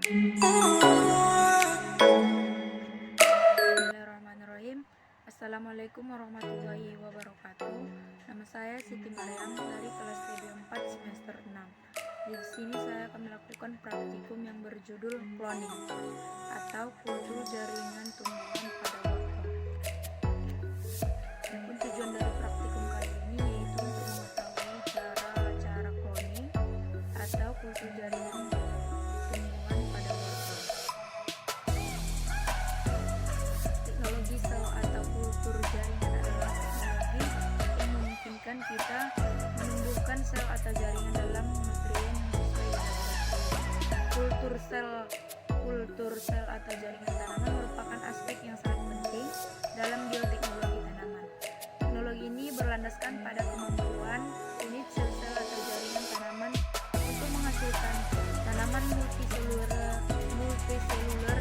Bismillahirrahmanirrahim. Assalamualaikum warahmatullahi wabarakatuh. Nama saya Siti Maryam dari kelas TB4 semester 6. Di sini saya akan melakukan praktikum yang berjudul cloning atau kultur jaringan tumbuhan pada wortel. Adapun tujuan dari praktikum kali ini yaitu untuk mengetahui cara cloning atau kultur jaringan tumbuhan pada wortel. Teknologi sel atau kultur jaringan adalah teknologi yang memungkinkan kita menumbuhkan sel atau jaringan dalam nutrien yang sesuai dengan laboratorium. Kultur sel atau jaringan tanaman merupakan aspek yang sangat penting dalam bioteknologi tanaman. Teknologi ini berlandaskan pada kemampuan unit sel-sel atau jaringan tanaman untuk menghasilkan tanaman multiseluler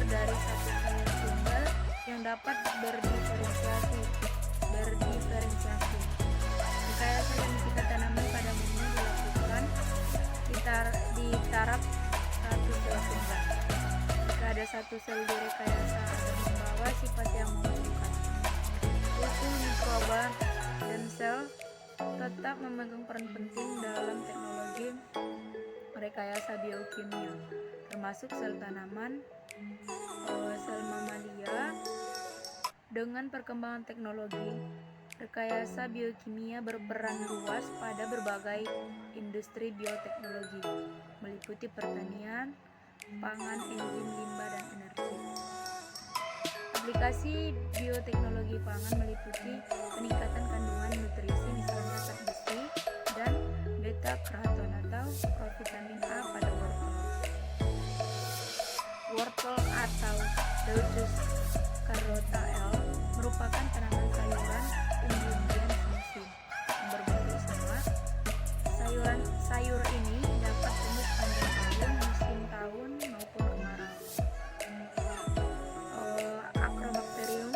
dari satu sel tunggal yang dapat berdiferensiasi. Rekayasa genetika tanaman pada umumnya dilakukan di taraf satu sel tunggal. Jika ada satu sel direkayasa akan membawa sifat yang menentukan. Kultur mikroba dan sel tetap memegang peran penting dalam teknologi rekayasa biokimia, termasuk sel tanaman, sel mamalia. Dengan perkembangan teknologi, rekayasa biokimia berperan luas pada berbagai industri bioteknologi, meliputi pertanian, pangan, enzim, limbah, dan energi. Aplikasi bioteknologi pangan meliputi peningkatan kandungan nutrisi, misalnya zat besi dan beta karoten atau provitamin A pada wortel. Wortel atau Daucus carota L merupakan tanaman sayuran umbi-umbian semusim yang berbentuk sama. Sayur ini dapat tumbuh sepanjang tahun, musim tahun maupun kemarau. Agrobacterium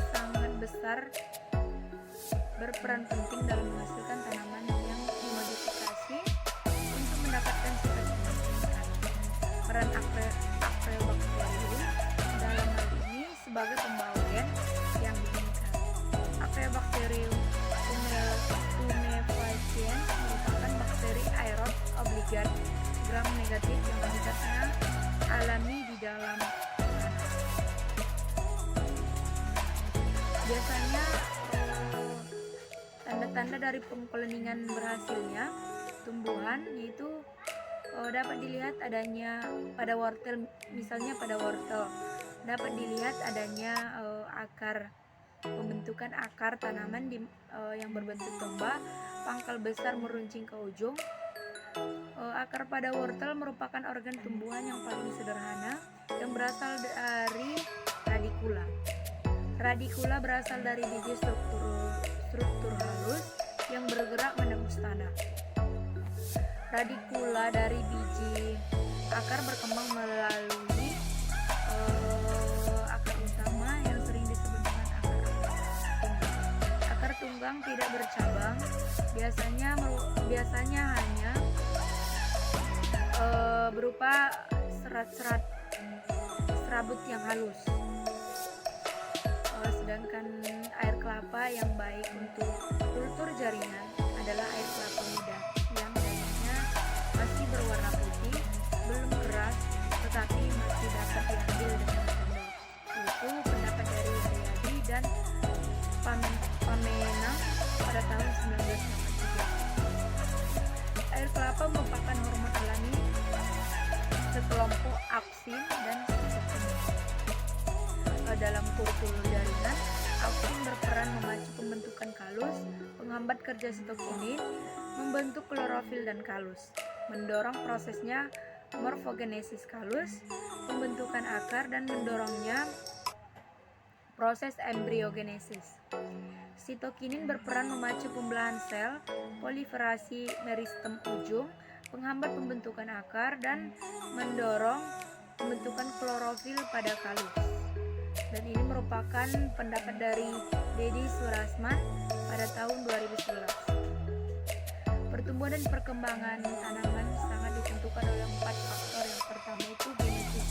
sangat besar berperan penting dalam menghasilkan tanaman yang dimodifikasi untuk mendapatkan sifat menguntungkan. Peran agrobacterium dalam hal ini sebagai pembawa gen yang diinginkan. Agrobacterium tumefaciens merupakan bakteri aerob obligat gram negatif yang habitatnya alami di dalam tanah. Biasanya tanda-tanda dari pengkloningan berhasilnya tumbuhan yaitu dapat dilihat adanya pada wortel, misalnya pada wortel dapat dilihat adanya pembentukan akar tanaman yang berbentuk tombak, pangkal besar meruncing ke ujung. Akar pada wortel merupakan organ tumbuhan yang paling sederhana yang berasal dari radikula. Radikula berasal dari biji struktur halus yang bergerak menembus tanah. Radikula dari biji akar berkembang melalui akar utama yang sering disebut dengan akar tunggang. Akar tunggang tidak bercabang, biasanya hanya berupa serat-serat serabut yang halus. Sedangkan air kelapa yang baik untuk kultur jaringan adalah air kelapa muda yang dagingnya masih berwarna putih, belum keras, tetapi masih dapat diambil dengan sendok. Itu pendapat dari Haryadi dan Pamena pada tahun 1983. Air kelapa merupakan hormon alami sekelompok auksin dan sitokin. Dalam kultur jaringan, auksin berperan memacu pembentukan kalus, menghambat kerja sitokinin, membentuk klorofil dan kalus, mendorong prosesnya morfogenesis kalus, pembentukan akar, dan mendorongnya proses embriogenesis. Sitokinin berperan memacu pembelahan sel, proliferasi meristem ujung, menghambat pembentukan akar, dan mendorong pembentukan klorofil pada kalus. Dan ini merupakan pendapat dari Dedi Surasman pada tahun 2011. Pertumbuhan dan perkembangan tanaman sangat ditentukan oleh 4 faktor. Yang pertama itu genetis.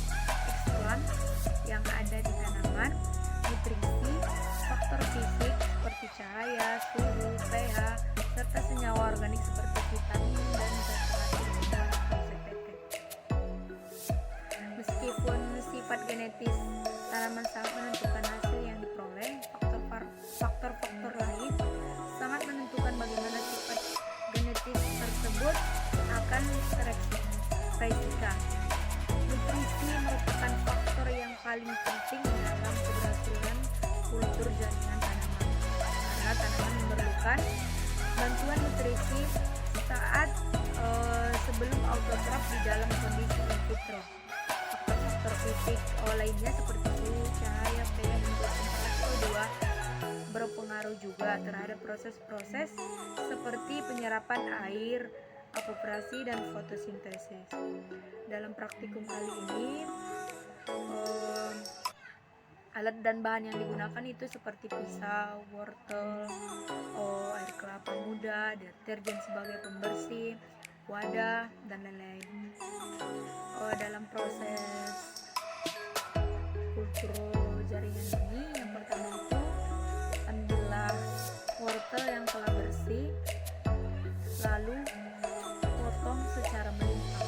cahaya, suhu, pH, serta senyawa organik seperti vitamin dan zat penghasil tumbuhan atau ZPP. Meskipun sifat genetis tanaman sangat menentukan hasil yang diperoleh, faktor-faktor lain sangat menentukan bagaimana sifat genetis tersebut akan terekspresikan. Nutrisi merupakan faktor yang paling penting dalam keberhasilan kultur jaringan tanaman, karena tanaman memerlukan bantuan nutrisi saat sebelum autotraf di dalam kondisi in vitro. Faktor-faktor fisik lainnya seperti suhu, cahaya, pH, dan konsentrasi O2 berpengaruh juga terhadap proses-proses seperti penyerapan air, evaporasi, dan fotosintesis. Dalam praktikum kali ini, alat dan bahan yang digunakan itu seperti pisau, wortel, air kelapa muda, deterjen sebagai pembersih, wadah, dan lain-lain. Dalam proses kultur jaringan ini, yang pertama itu ambillah wortel yang telah bersih, lalu potong secara melimpah.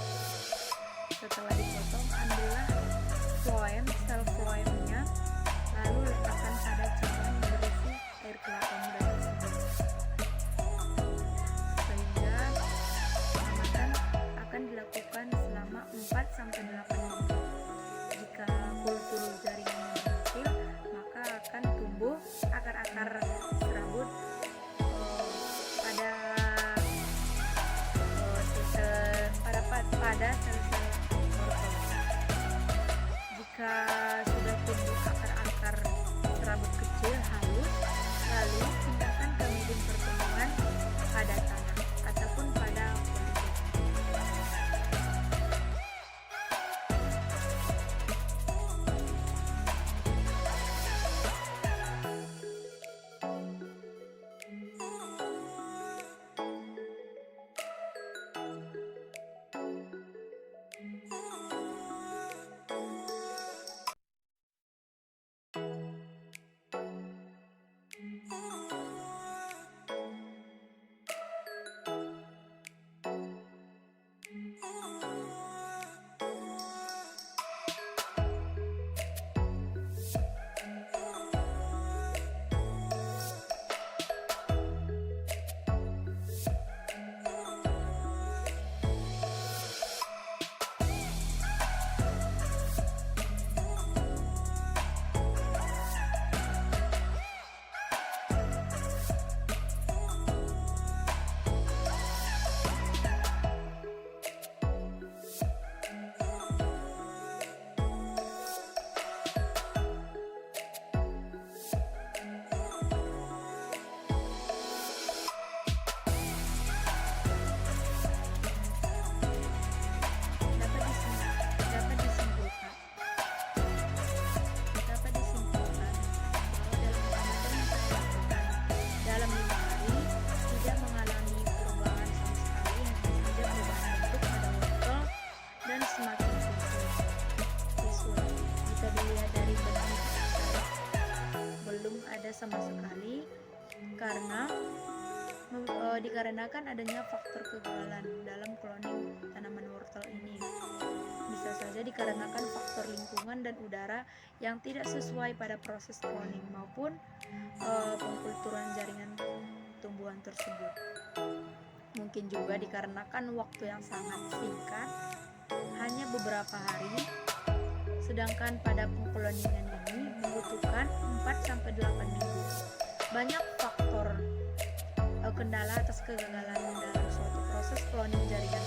Setelah dipotong, ambillah sel floemnya, lalu letakkan pada cairan yang berisi air kelapa muda tersebut, sehingga pengamatan akan dilakukan selama 4-8 menit. Jika kultur jaringannya berhasil, maka akan tumbuh akar-akar serabut pada sel-sel wortel. Jika sudah tumbuh akar-akar serabut kecil halus, lalu pindahkan ke media pertemuan pada tanah ataupun pada politik. Sama sekali, karena dikarenakan adanya faktor kegagalan dalam cloning tanaman wortel ini. Bisa saja dikarenakan faktor lingkungan dan udara yang tidak sesuai pada proses cloning maupun pengkulturan jaringan tumbuhan tersebut. Mungkin juga dikarenakan waktu yang sangat singkat, hanya beberapa hari, sedangkan pada pengkloningan ini membutuhkan 4-8 minggu. Banyak faktor kendala atas kegagalan dalam suatu proses cloning jaringan